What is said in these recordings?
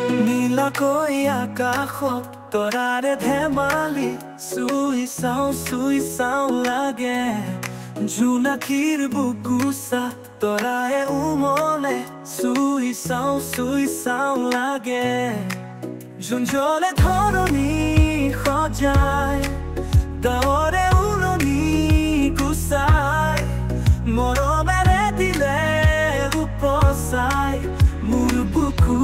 নীলাকৈ আকাশত তৰাৰে ধেমালি চুই চাওঁ লাগে। জোনাকীৰ বুকুচা তৰায়ে উমলে চুই চাওঁ লাগে। জোনজলে ধৰণী সজায় ডাৱৰে উৰণি গুচাই মৰমেৰে দিলে উপচাই মোৰ বুকু।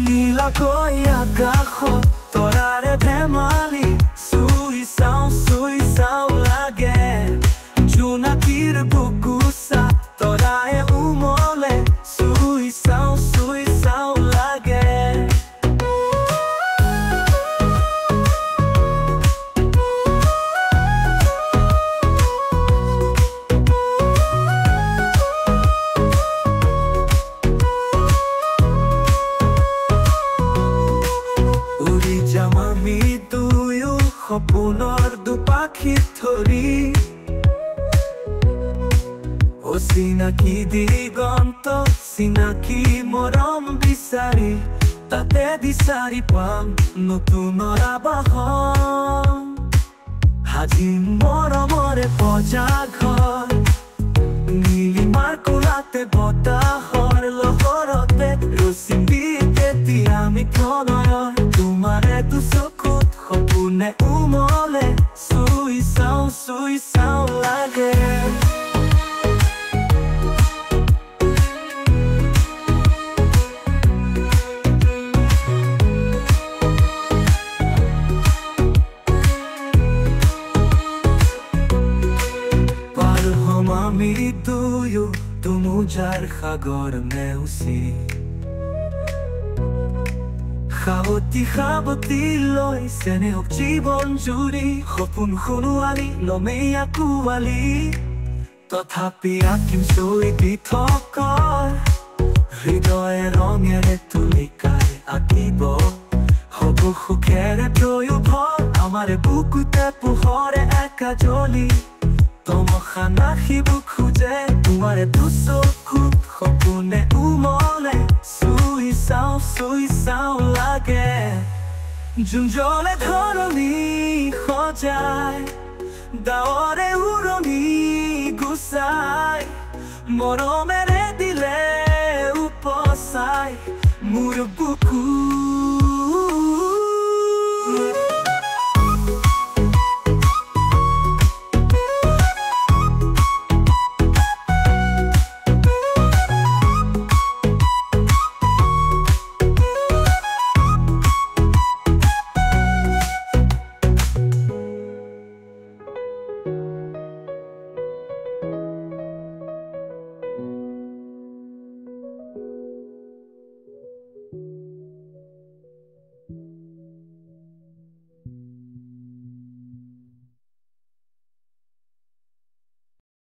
নীলাকৈ আকাশত তৰাৰে ধেমালি চুই চাওঁ লাগে। জোনাকীৰ বুকুচা তৰায়ে উমলে চুই চাওঁ লাগে। উৰি যাম আমি দুয়ো সপোনৰ দুপাখিত ধৰি। অচিনাকি দিগন্ত চিনাকি মৰম বিচাৰি তাতে বিচাৰি পাম নতুনৰ আবাসন। সাজিম মৰমৰে পজা ঘৰ নীলিমাৰ কোলাতে বতাহৰ লহৰতে ৰচিম তেতিয়া আমি প্ৰণয়ৰ তোমাৰে দুচকুত সপোনে উমলে চুই চাওঁ লাগে। পাৰ হম আমি দুয়ো দুমুজাৰ সাগৰ নেওচি। সাৱতি লৈ চেনেহক জীৱন জুৰি সপোন শুনোৱালি লমেই আঁকোৱালি। তথাপি আঁকিম ছবি থকৰ হৃদয়ে ৰঙেৰে তুলিকাই আঁকিব। হ'ব সুখেৰে তয়ো ভৰ আমাৰে বুকুতে পোহৰে একাজলি। তমসা নাখিব খোজে তোমাৰে দুচকুত সপোনে উমলে চুই চাওঁ লাগে। জোনজলে ধৰণী সজায় ডাৱৰে উৰণি গুচাই মৰমেৰে দিলে উপচাই মোৰ বুকু।